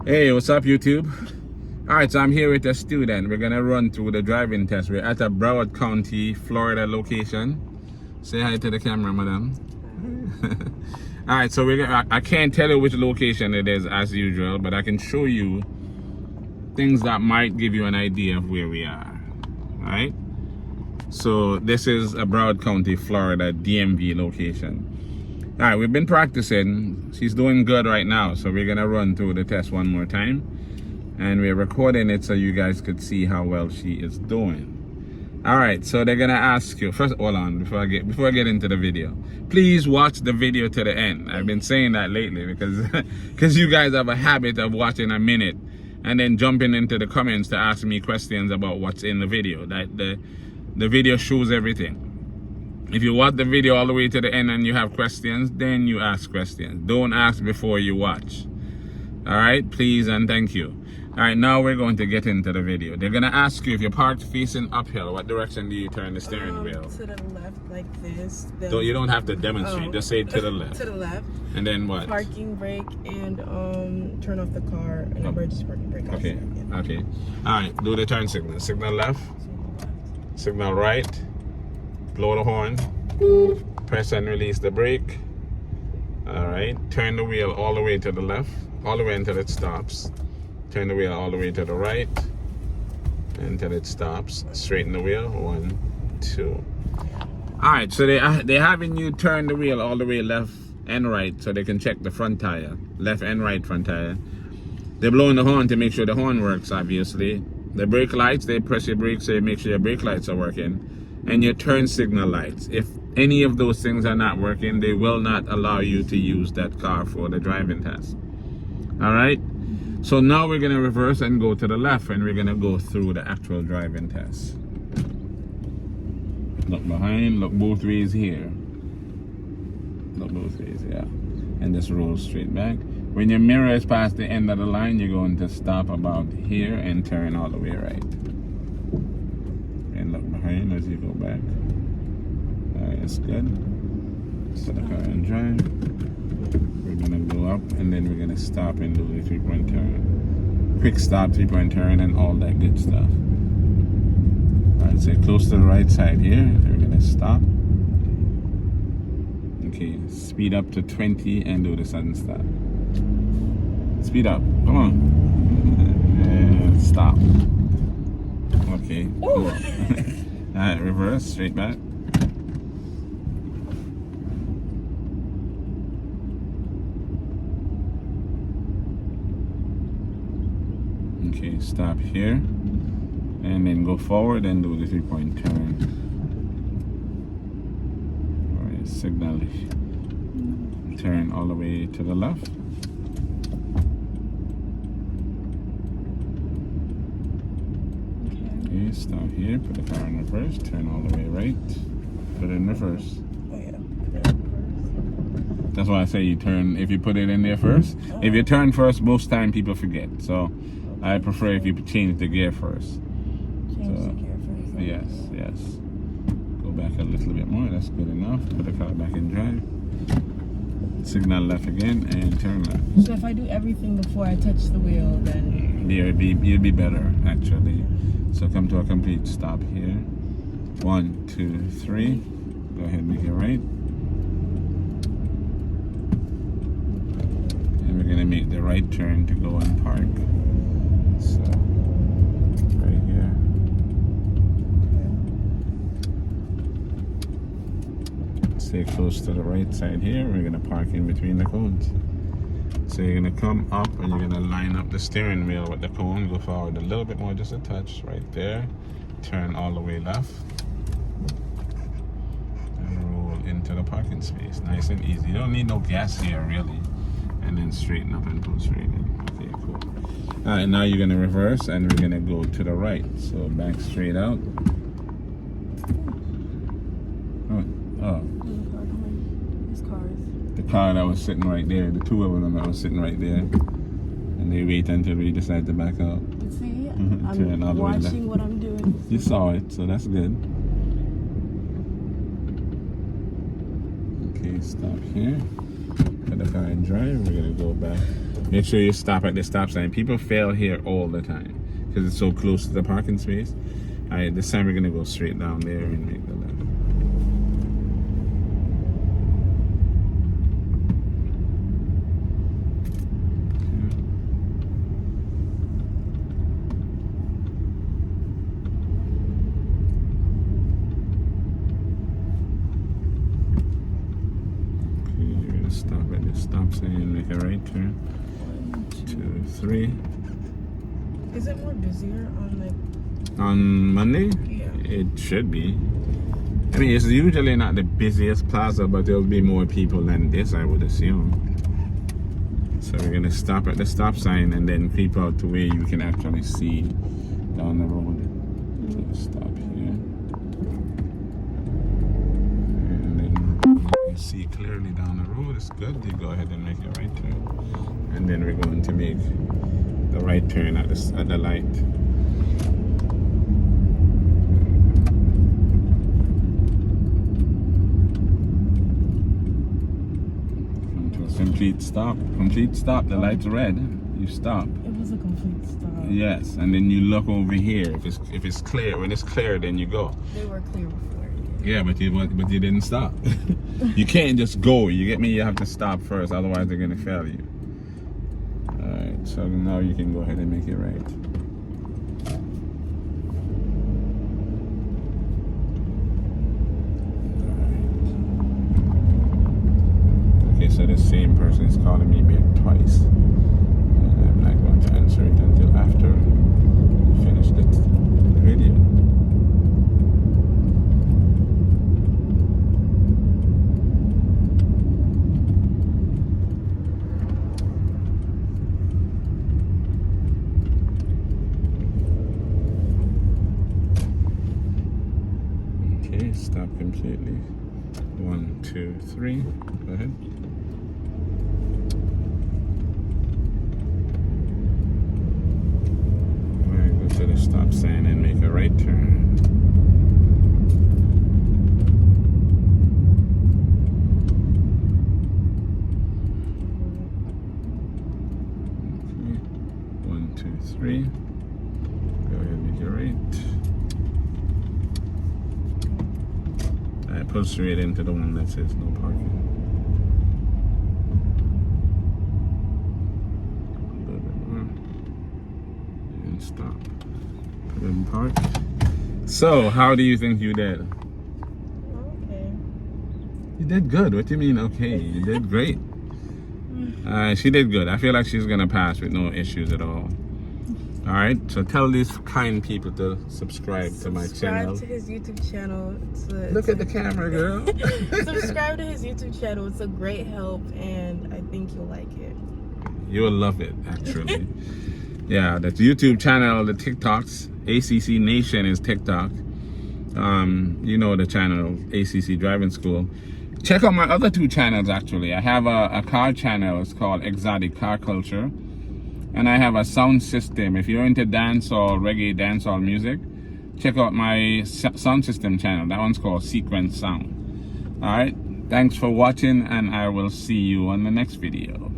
Hey, what's up, YouTube? Alright, so I'm here with a student. We're gonna run through the driving test. We're at a Broward County, Florida location. Say hi to the camera, madam. Alright, so I can't tell you which location it is as usual, but I can show you things that might give you an idea of where we are. Alright? So this is a Broward County, Florida DMV location. Alright, we've been practicing. She's doing good right now, so we're gonna run through the test one more time. And we're recording it so you guys could see how well she is doing. Alright, so they're gonna ask you first. Hold on, before I get into the video, please watch the video to the end. I've been saying that lately because you guys have a habit of watching a minute and then jumping into the comments to ask me questions about what's in the video. That the video shows everything. If you watch the video all the way to the end and you have questions, then you ask questions. Don't ask before you watch. Alright, please and thank you. Alright, now we're going to get into the video. They're going to ask you, if you're parked facing uphill, what direction do you turn the steering wheel? To the left, like this. Then, You don't have to demonstrate. Just say to the left. To the left. And then what? Parking brake and turn off the car and emergency parking brake. Okay. Okay. Alright, do the turn signal. Signal left. Signal right. Blow the horn. Press and release the brake. Alright. Turn the wheel all the way to the left. All the way until it stops. Turn the wheel all the way to the right until it stops. Straighten the wheel. 1, 2. Alright, so they're having you turn the wheel all the way left and right so they can check the front tire. Left and right front tire. They're blowing the horn to make sure the horn works, obviously. The brake lights, they press your brakes so you make sure your brake lights are working. And your turn signal lights. If any of those things are not working, they will not allow you to use that car for the driving test. Alright? So now we're going to reverse and go to the left, and we're going to go through the actual driving test. Look behind, look both ways here. Look both ways, yeah. And just roll straight back. When your mirror is past the end of the line, you're going to stop about here and turn all the way right. And look behind as you go back. Alright, that's good. Set the car and drive. We're gonna go up and then we're gonna stop and do the 3-point turn. Quick stop, 3-point turn, and all that good stuff. Alright, so close to the right side here. We're gonna stop. Okay, speed up to 20 and do the sudden stop. Speed up, come on. And stop. Okay, cool. Alright, reverse, straight back. Okay, stop here and then go forward and do the 3-point turn. Alright, signal turn all the way to the left. Okay, stop here, put the car in reverse, turn all the way right, put it in reverse. Oh yeah, put it in reverse. That's why I say you turn, if you put it in there first. If you turn first, most time people forget. So I prefer if you change the gear first. Change the gear first. Yes. Go back a little bit more. That's good enough. Put the car back in drive. Signal left again and turn left. So if I do everything before I touch the wheel, then you'll be better actually. So come to a complete stop here. 1, 2, 3. Go ahead and make it right. And we're gonna make the right turn to go and park. So, right here. Stay close to the right side here. We're gonna park in between the cones. So you're gonna come up and you're gonna line up the steering wheel with the cone. Go forward a little bit more, just a touch, right there. Turn all the way left. And roll into the parking space. Nice and easy. You don't need no gas here, really. And then straighten up and pull straight in. Okay, cool. Alright, now you're gonna reverse and we're gonna go to the right. So back straight out. Oh. The car that was sitting right there, the two of them that was sitting right there. And they wait until we decide to back out. see, Turn all I'm the way left. watching what I'm doing. You saw it, so that's good. Okay, stop here. Put the car in drive. We're gonna go back Make sure you stop at the stop sign. People fail here all the time because it's so close to the parking space. All right, this time we're gonna go straight down there and make the left. Stop at the stop sign and make a right turn. 2, 3. Is it more busier on On Monday? Yeah. It should be. I mean, it's usually not the busiest plaza, but there'll be more people than this, I would assume. So we're gonna stop at the stop sign and then creep out to where you can actually see down the road. So stop here. And then you can see clearly down the road. It's good. You go ahead and make a right turn. And then we're going to make the right turn at the light. Complete stop. Complete stop. The light's red. You stop. It was a complete stop. Yes, and then you look over here. If it's clear, when it's clear, then you go. They were clear before. Yeah, but you didn't stop. You can't just go. You get me? You have to stop first, otherwise they're gonna fail you. All right. So now you can go ahead and make it right. So the same person is calling me back twice, and I'm not going to answer it until after we finish the video. Okay, stop completely. 1, 2, 3. Go ahead. To the stop sign and make a right turn. Okay. 1, 2, 3. Go ahead and make it right. I pull straight into the one that says no parking. A little bit more. And stop. Park. So, how do you think you did? Okay. You did good. What do you mean, okay? You did great. She did good. I feel like she's gonna pass with no issues at all. All right. So tell these kind people to subscribe to my channel. Subscribe to his YouTube channel. Look at the camera, girl. Subscribe to his YouTube channel. It's a great help, and I think you'll like it. You will love it, actually. Yeah, the YouTube channel, the TikToks. ACC Nation is TikTok. You know the channel, ACC Driving School. Check out my other 2 channels, actually. I have a car channel. It's called Exotic Car Culture. And I have a sound system. If you're into dancehall, reggae dancehall music, check out my sound system channel. That one's called Sequence Sound. All right. Thanks for watching, and I will see you on the next video.